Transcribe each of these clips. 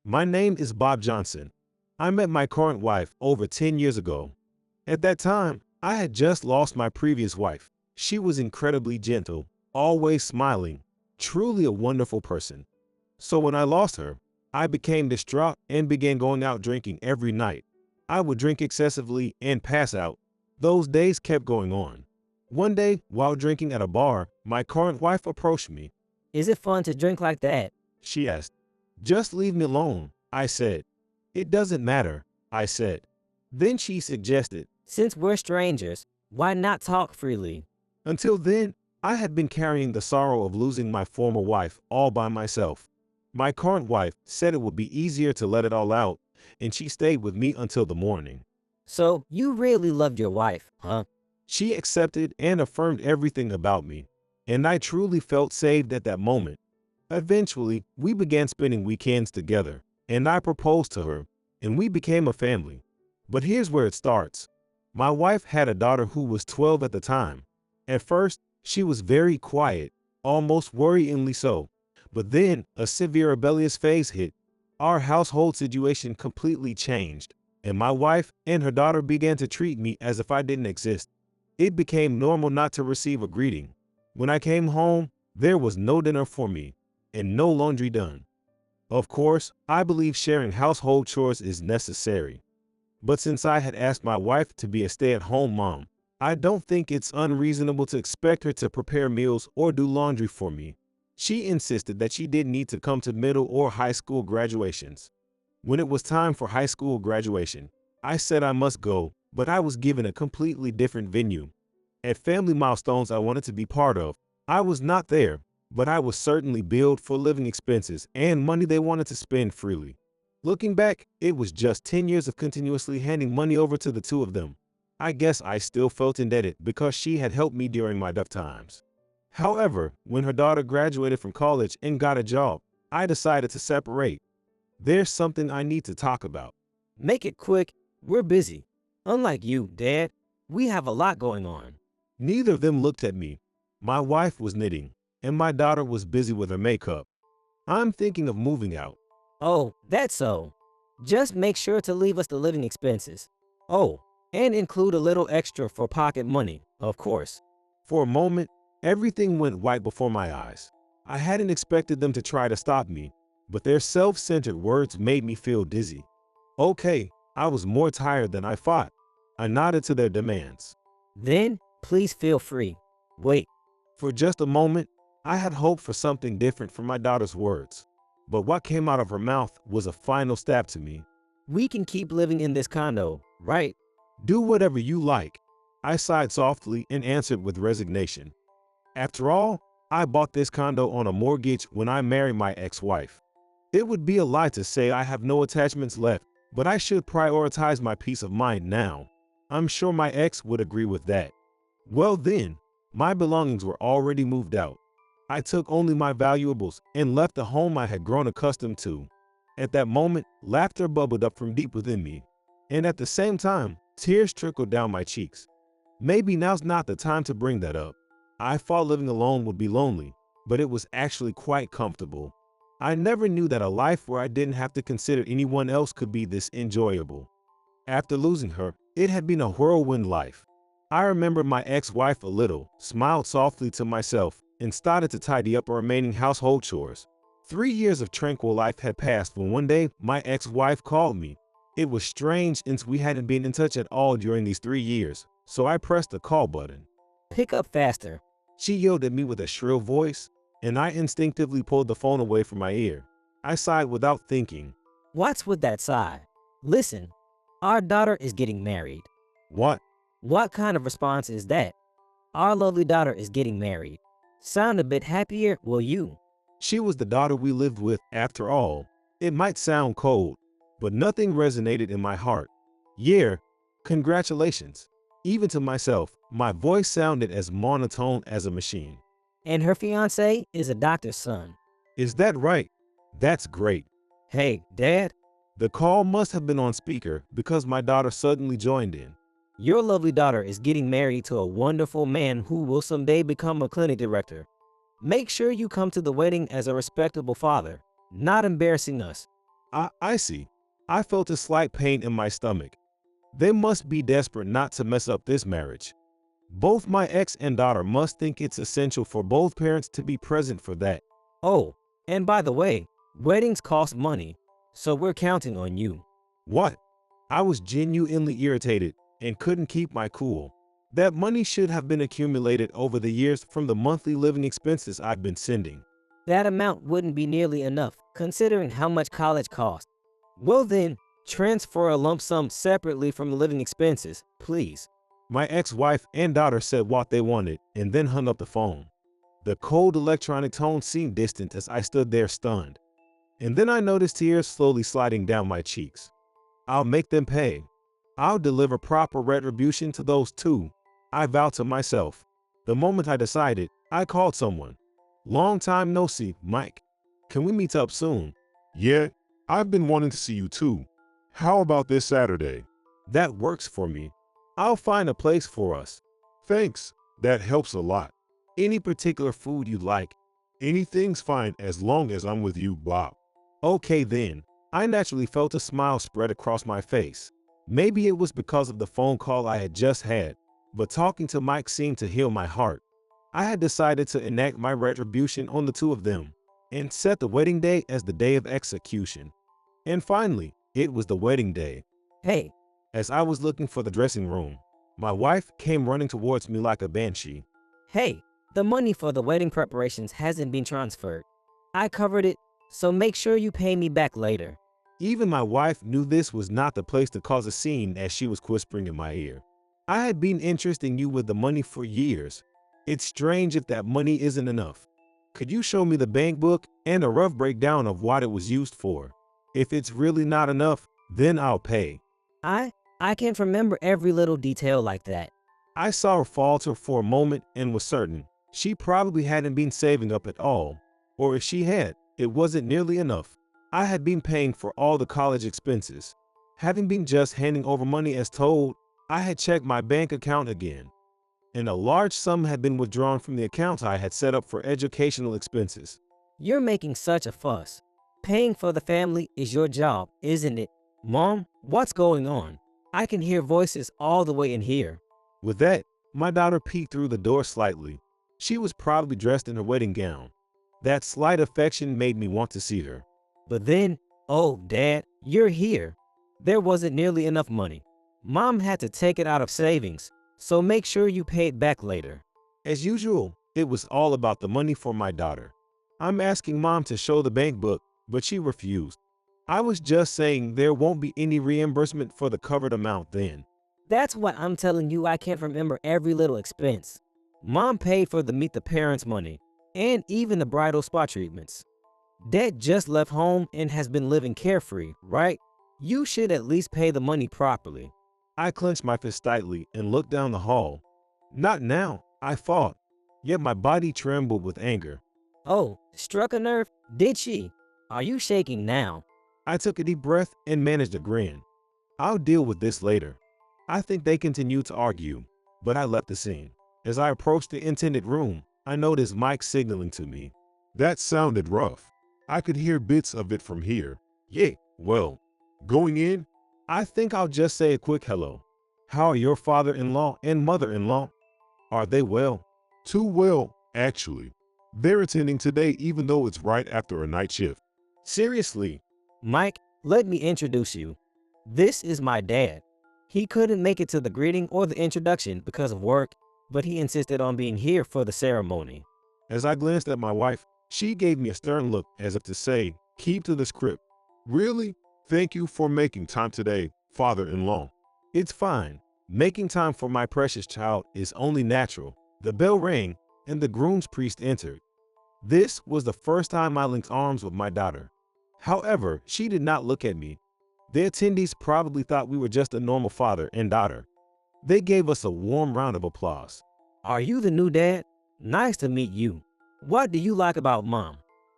My name is Bob Johnson. I met my current wife over 10 years ago. At that time, I had just lost my previous wife. She was incredibly gentle, always smiling, truly a wonderful person. So when I lost her, I became distraught and began going out drinking every night. I would drink excessively and pass out. Those days kept going on. One day, while drinking at a bar, my current wife approached me. Is it fun to drink like that? She asked. Just leave me alone, I said. It doesn't matter, I said. Then she suggested. Since we're strangers, why not talk freely? Until then, I had been carrying the sorrow of losing my former wife all by myself. My current wife said it would be easier to let it all out, and she stayed with me until the morning. So you really loved your wife, huh? She accepted and affirmed everything about me, and I truly felt saved at that moment. Eventually, we began spending weekends together, and I proposed to her, and we became a family. But here's where it starts. My wife had a daughter who was 12 at the time. At first, she was very quiet, almost worryingly so. But then, a severe rebellious phase hit. Our household situation completely changed, and my wife and her daughter began to treat me as if I didn't exist. It became normal not to receive a greeting. When I came home, there was no dinner for me, and no laundry done. Of course, I believe sharing household chores is necessary. But since I had asked my wife to be a stay-at-home mom, I don't think it's unreasonable to expect her to prepare meals or do laundry for me. She insisted that she didn't need to come to middle or high school graduations. When it was time for high school graduation, I said I must go, but I was given a completely different venue. At family milestones I wanted to be part of, I was not there, but I was certainly billed for living expenses and money they wanted to spend freely. Looking back, it was just 10 years of continuously handing money over to the two of them. I guess I still felt indebted because she had helped me during my tough times. However, when her daughter graduated from college and got a job, I decided to separate. There's something I need to talk about. Make it quick, we're busy. Unlike you, Dad, we have a lot going on. Neither of them looked at me. My wife was knitting, and my daughter was busy with her makeup. I'm thinking of moving out. Oh, that's so. Just make sure to leave us the living expenses. Oh, and include a little extra for pocket money, of course. For a moment, everything went white before my eyes. I hadn't expected them to try to stop me, but their self-centered words made me feel dizzy. Okay, I was more tired than I thought. I nodded to their demands. Then, please feel free. Wait. For just a moment, I had hoped for something different from my daughter's words. But what came out of her mouth was a final stab to me. We can keep living in this condo, right? Do whatever you like. I sighed softly and answered with resignation. After all, I bought this condo on a mortgage when I married my ex-wife. It would be a lie to say I have no attachments left, but I should prioritize my peace of mind now. I'm sure my ex would agree with that. Well then, my belongings were already moved out. I took only my valuables and left the home I had grown accustomed to. At that moment, laughter bubbled up from deep within me. And at the same time, tears trickled down my cheeks. Maybe now's not the time to bring that up. I thought living alone would be lonely, but it was actually quite comfortable. I never knew that a life where I didn't have to consider anyone else could be this enjoyable. After losing her, it had been a whirlwind life. I remembered my ex-wife a little, smiled softly to myself, and started to tidy up our remaining household chores. 3 years of tranquil life had passed when one day my ex-wife called me. It was strange since we hadn't been in touch at all during these 3 years, so I pressed the call button. Pick up faster. She yelled at me with a shrill voice, and I instinctively pulled the phone away from my ear. I sighed without thinking. What's with that sigh? Listen, our daughter is getting married. What? What kind of response is that? Our lovely daughter is getting married. Sound a bit happier, will you? She was the daughter we lived with, after all. It might sound cold, but nothing resonated in my heart. Yeah, congratulations. Even to myself, my voice sounded as monotone as a machine. And her fiancé is a doctor's son. Is that right? That's great. Hey, Dad. The call must have been on speaker because my daughter suddenly joined in. Your lovely daughter is getting married to a wonderful man who will someday become a clinic director. Make sure you come to the wedding as a respectable father, not embarrassing us. I see. I felt a slight pain in my stomach. They must be desperate not to mess up this marriage. Both my ex and daughter must think it's essential for both parents to be present for that. Oh, and by the way, weddings cost money, so we're counting on you. What? I was genuinely irritated and couldn't keep my cool. That money should have been accumulated over the years from the monthly living expenses I've been sending. That amount wouldn't be nearly enough, considering how much college costs. Well then, transfer a lump sum separately from the living expenses, please. My ex-wife and daughter said what they wanted and then hung up the phone. The cold electronic tone seemed distant as I stood there stunned. And then I noticed tears slowly sliding down my cheeks. I'll make them pay. I'll deliver proper retribution to those two, I vowed to myself. The moment I decided, I called someone. Long time no see, Mike. Can we meet up soon? Yeah, I've been wanting to see you too. How about this Saturday? That works for me. I'll find a place for us. Thanks, that helps a lot. Any particular food you like? Anything's fine as long as I'm with you, Bob. Okay then. I naturally felt a smile spread across my face. Maybe it was because of the phone call I had just had, but talking to Mike seemed to heal my heart. I had decided to enact my retribution on the two of them and set the wedding day as the day of execution. And finally, it was the wedding day. Hey, As I was looking for the dressing room, my wife came running towards me like a banshee. hey, the money for the wedding preparations hasn't been transferred. I covered it, so make sure you pay me back later. Even my wife knew this was not the place to cause a scene as she was whispering in my ear. I had been entrusting you with the money for years. It's strange if that money isn't enough. Could you show me the bank book and a rough breakdown of what it was used for? If it's really not enough, then I'll pay. I can't remember every little detail like that. I saw her falter for a moment and was certain she probably hadn't been saving up at all, or if she had, it wasn't nearly enough. I had been paying for all the college expenses. Having been just handing over money as told, I had checked my bank account again, and a large sum had been withdrawn from the account I had set up for educational expenses. You're making such a fuss. Paying for the family is your job, isn't it? Mom, what's going on? I can hear voices all the way in here. With that, my daughter peeked through the door slightly. She was probably dressed in her wedding gown. That slight affection made me want to see her. But then, oh, Dad, you're here. There wasn't nearly enough money. Mom had to take it out of savings, so make sure you pay it back later. As usual, it was all about the money for my daughter. I'm asking Mom to show the bank book, but she refused. I was just saying there won't be any reimbursement for the covered amount then. That's why I'm telling you I can't remember every little expense. Mom paid for the meet the parents money, and even the bridal spa treatments. Dad just left home and has been living carefree, right? You should at least pay the money properly. I clenched my fist tightly and looked down the hall. Not now, I fought, yet my body trembled with anger. Oh, struck a nerve? Did she? Are you shaking now? I took a deep breath and managed a grin. I'll deal with this later. I think they continued to argue, but I left the scene. As I approached the intended room, I noticed Mike signaling to me. That sounded rough. I could hear bits of it from here. Yeah, well, Going in? I think I'll just say a quick hello. How are your father-in-law and mother-in-law? Are they well? Too well, actually. They're attending today even though it's right after a night shift. Seriously? Mike, let me introduce you. This is my dad. He couldn't make it to the greeting or the introduction because of work, but he insisted on being here for the ceremony. As I glanced at my wife, she gave me a stern look as if to say, keep to the script. Really? Thank you for making time today, father-in-law. It's fine. Making time for my precious child is only natural. The bell rang and the groom's priest entered. This was the first time I linked arms with my daughter. However, she did not look at me. The attendees probably thought we were just a normal father and daughter. They gave us a warm round of applause. Are you the new dad? Nice to meet you. What do you like about Mom?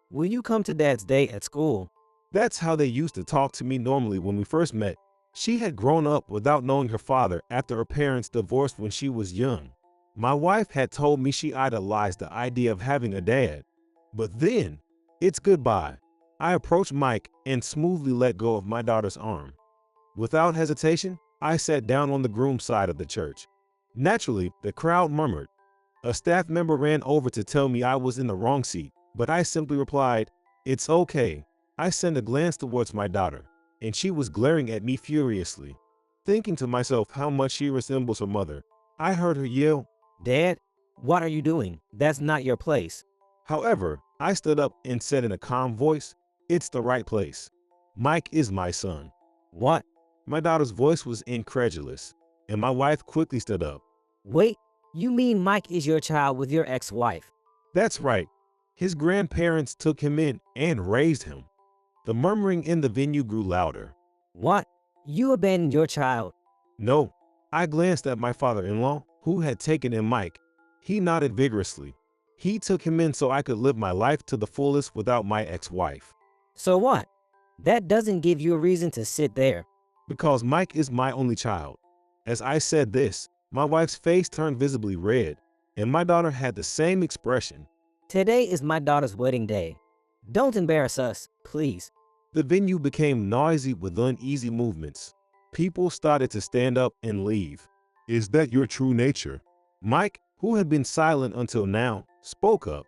Will you come to Dad's day at school? That's how they used to talk to me normally when we first met. She had grown up without knowing her father after her parents divorced when she was young. My wife had told me she idolized the idea of having a dad. But then, it's goodbye. I approached Mike and smoothly let go of my daughter's arm. Without hesitation, I sat down on the groom's side of the church. Naturally, the crowd murmured. A staff member ran over to tell me I was in the wrong seat, but I simply replied, "It's okay." I sent a glance towards my daughter, and she was glaring at me furiously. Thinking to myself how much she resembles her mother, I heard her yell. Dad, what are you doing? That's not your place. However, I stood up and said in a calm voice, "It's the right place. Mike is my son." What? My daughter's voice was incredulous, and my wife quickly stood up. Wait, you mean Mike is your child with your ex-wife? That's right. His grandparents took him in and raised him. The murmuring in the venue grew louder. What? You abandoned your child? No. I glanced at my father-in-law, who had taken in Mike. He nodded vigorously. He took him in so I could live my life to the fullest without my ex-wife. So what? That doesn't give you a reason to sit there. Because Mike is my only child. As I said this, my wife's face turned visibly red, and my daughter had the same expression. Today is my daughter's wedding day. Don't embarrass us, please. The venue became noisy with uneasy movements. People started to stand up and leave. Is that your true nature? Mike, who had been silent until now, spoke up.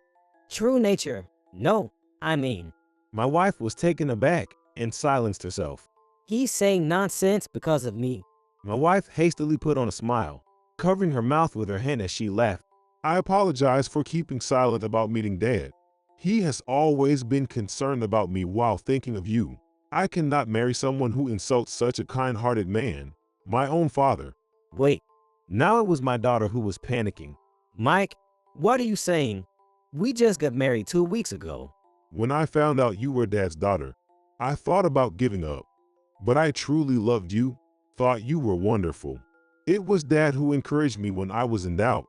True nature? No, I mean. My wife was taken aback and silenced herself. He's saying nonsense because of me. My wife hastily put on a smile, covering her mouth with her hand as she laughed. I apologize for keeping silent about meeting Dad. He has always been concerned about me while thinking of you. I cannot marry someone who insults such a kind-hearted man, my own father. Wait, Now it was my daughter who was panicking. Mike, what are you saying? We just got married 2 weeks ago. When I found out you were Dad's daughter, I thought about giving up. But I truly loved you, thought you were wonderful. It was Dad who encouraged me when I was in doubt.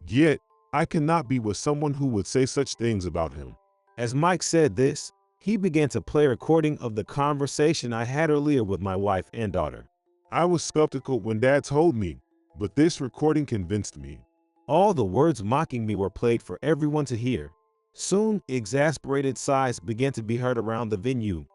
Yet, I cannot be with someone who would say such things about him. As Mike said this, he began to play a recording of the conversation I had earlier with my wife and daughter. I was skeptical when Dad told me, but this recording convinced me. All the words mocking me were played for everyone to hear. Soon, exasperated sighs began to be heard around the venue.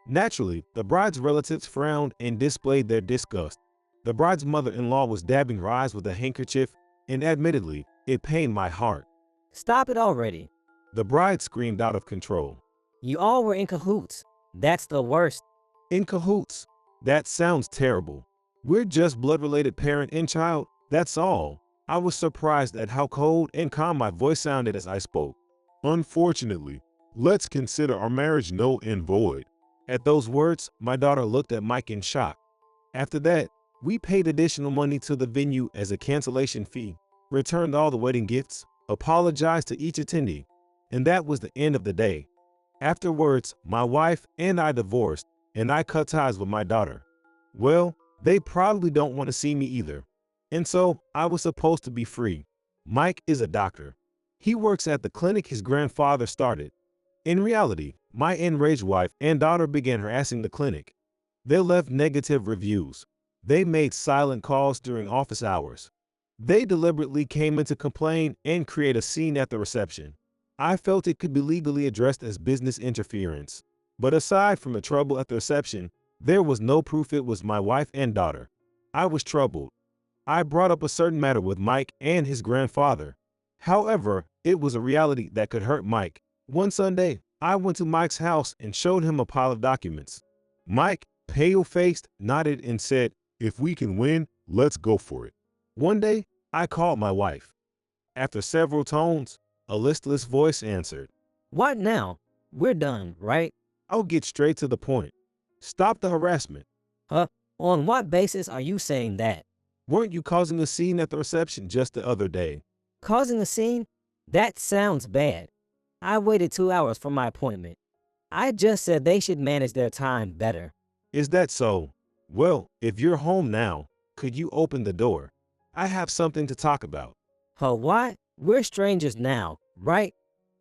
Naturally, the bride's relatives frowned and displayed their disgust. The bride's mother-in-law was dabbing her eyes with a handkerchief, and admittedly, it pained my heart. Stop it already. The bride screamed out of control. You all were in cahoots. That's the worst. In cahoots? That sounds terrible. We're just blood-related parent and child, that's all. I was surprised at how cold and calm my voice sounded as I spoke. Unfortunately, let's consider our marriage null and void. At those words, my daughter looked at Mike in shock. After that, we paid additional money to the venue as a cancellation fee, returned all the wedding gifts, apologized to each attendee, and that was the end of the day. Afterwards, my wife and I divorced, and I cut ties with my daughter. Well, they probably don't want to see me either. And so, I was supposed to be free. Mike is a doctor. He works at the clinic his grandfather started. In reality, my enraged wife and daughter began harassing the clinic. They left negative reviews. They made silent calls during office hours. They deliberately came in to complain and create a scene at the reception. I felt it could be legally addressed as business interference. But aside from the trouble at the reception, there was no proof it was my wife and daughter. I was troubled. I brought up a certain matter with Mike and his grandfather. However, it was a reality that could hurt Mike. One Sunday, I went to Mike's house and showed him a pile of documents. Mike, pale-faced, nodded and said, If we can win, let's go for it. One day, I called my wife. After several tones, a listless voice answered. What now? We're done, right? I'll get straight to the point. Stop the harassment. On what basis are you saying that? Weren't you causing a scene at the reception just the other day? Causing a scene? That sounds bad. I waited 2 hours for my appointment. I just said they should manage their time better. Is that so? Well, if you're home now, could you open the door? I have something to talk about. What? We're strangers now, right?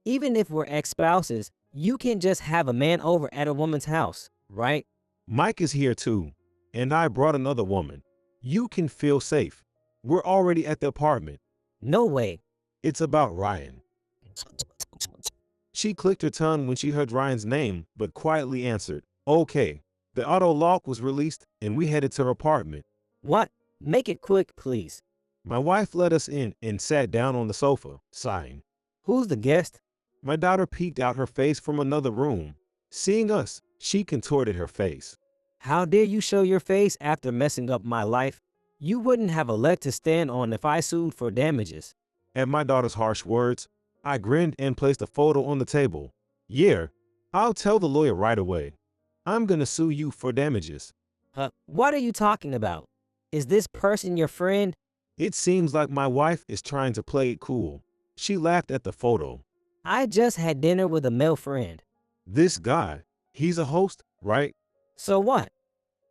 Even if we're ex-spouses, you can't just have a man over at a woman's house, right? Mike is here too, and I brought another woman. You can feel safe. We're already at the apartment. No way. It's about Ryan. She clicked her tongue when she heard Ryan's name, but quietly answered, "Okay." The auto lock was released, and we headed to her apartment. What? Make it quick, please. My wife let us in and sat down on the sofa, sighing. Who's the guest? My daughter peeked out her face from another room. Seeing us, she contorted her face. How dare you show your face after messing up my life? You wouldn't have a leg to stand on if I sued for damages. At my daughter's harsh words, I grinned and placed a photo on the table. "Yeah, I'll tell the lawyer right away. I'm gonna sue you for damages." What are you talking about? Is this person your friend? It seems like my wife is trying to play it cool. She laughed at the photo. I just had dinner with a male friend. This guy, he's a host, right? So what?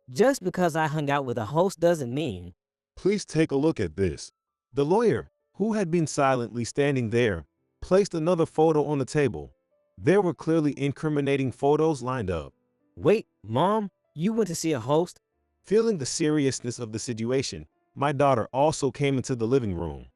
Just because I hung out with a host doesn't mean. Please take a look at this. The lawyer, who had been silently standing there, placed another photo on the table. There were clearly incriminating photos lined up. Wait, Mom, you went to see a host? Feeling the seriousness of the situation, my daughter also came into the living room.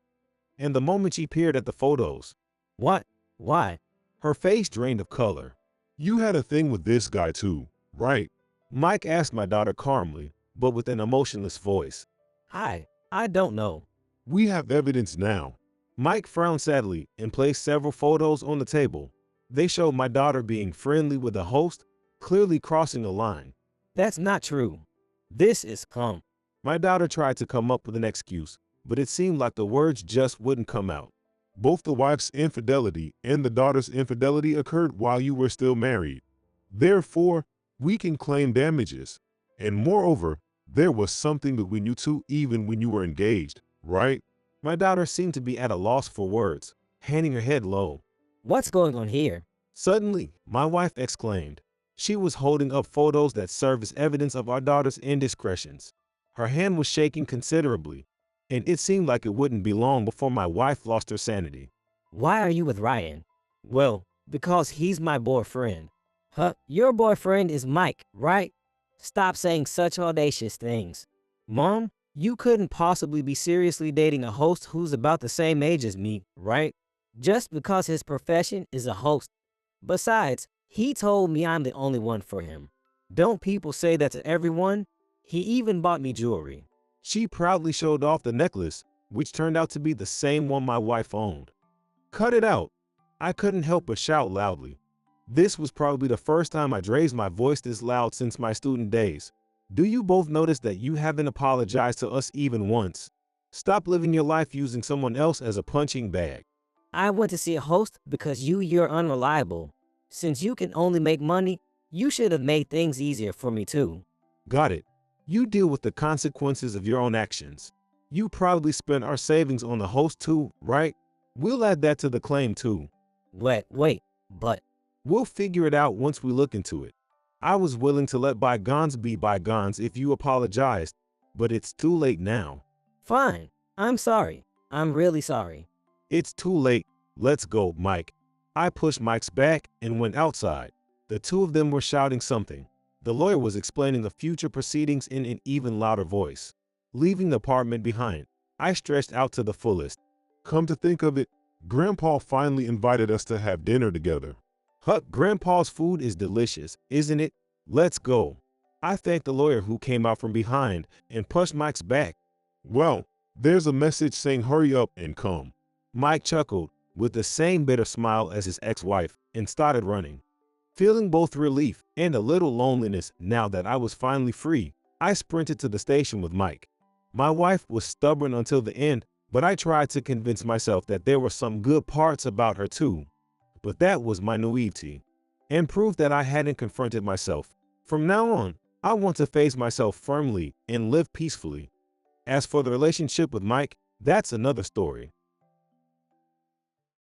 And the moment she peered at the photos, What? Why? her face drained of color. You had a thing with this guy too, right? Mike asked my daughter calmly, but with an emotionless voice. I don't know. We have evidence now. Mike frowned sadly and placed several photos on the table. They showed my daughter being friendly with a host, clearly crossing a line. That's not true. This is My daughter tried to come up with an excuse, but it seemed like the words just wouldn't come out. Both the wife's infidelity and the daughter's infidelity occurred while you were still married. Therefore, we can claim damages. And moreover, there was something between you two even when you were engaged, right? My daughter seemed to be at a loss for words, hanging her head low. What's going on here? Suddenly, my wife exclaimed. She was holding up photos that served as evidence of our daughter's indiscretions. Her hand was shaking considerably, and it seemed like it wouldn't be long before my wife lost her sanity. Why are you with Ryan? Well, because he's my boyfriend. Your boyfriend is Mike, right? Stop saying such audacious things. Mom, you couldn't possibly be seriously dating a host who's about the same age as me, right? Just because his profession is a host. Besides, he told me I'm the only one for him. Don't people say that to everyone? He even bought me jewelry. She proudly showed off the necklace, which turned out to be the same one my wife owned. "Cut it out!" I couldn't help but shout loudly. This was probably the first time I'd raised my voice this loud since my student days. Do you both notice that you haven't apologized to us even once? Stop living your life using someone else as a punching bag. I went to see a host because you're unreliable. Since you can only make money, you should have made things easier for me too. Got it. You deal with the consequences of your own actions. You probably spent our savings on the host too, right? We'll add that to the claim too. Wait, but We'll figure it out once we look into it. I was willing to let bygones be bygones if you apologized, but it's too late now. fine. I'm sorry. I'm really sorry. It's too late. Let's go, Mike. I pushed Mike's back and went outside. The two of them were shouting something. The lawyer was explaining the future proceedings in an even louder voice. Leaving the apartment behind, I stretched out to the fullest. Come to think of it, Grandpa finally invited us to have dinner together. Grandpa's food is delicious, isn't it? Let's go. I thanked the lawyer who came out from behind and pushed Mike's back. Well, there's a message saying hurry up and come. Mike chuckled with the same bitter smile as his ex-wife and started running. Feeling both relief and a little loneliness now that I was finally free, I sprinted to the station with Mike. My wife was stubborn until the end, but I tried to convince myself that there were some good parts about her too. But that was my naivety, and proved that I hadn't confronted myself. From now on, I want to face myself firmly and live peacefully. As for the relationship with Mike, that's another story.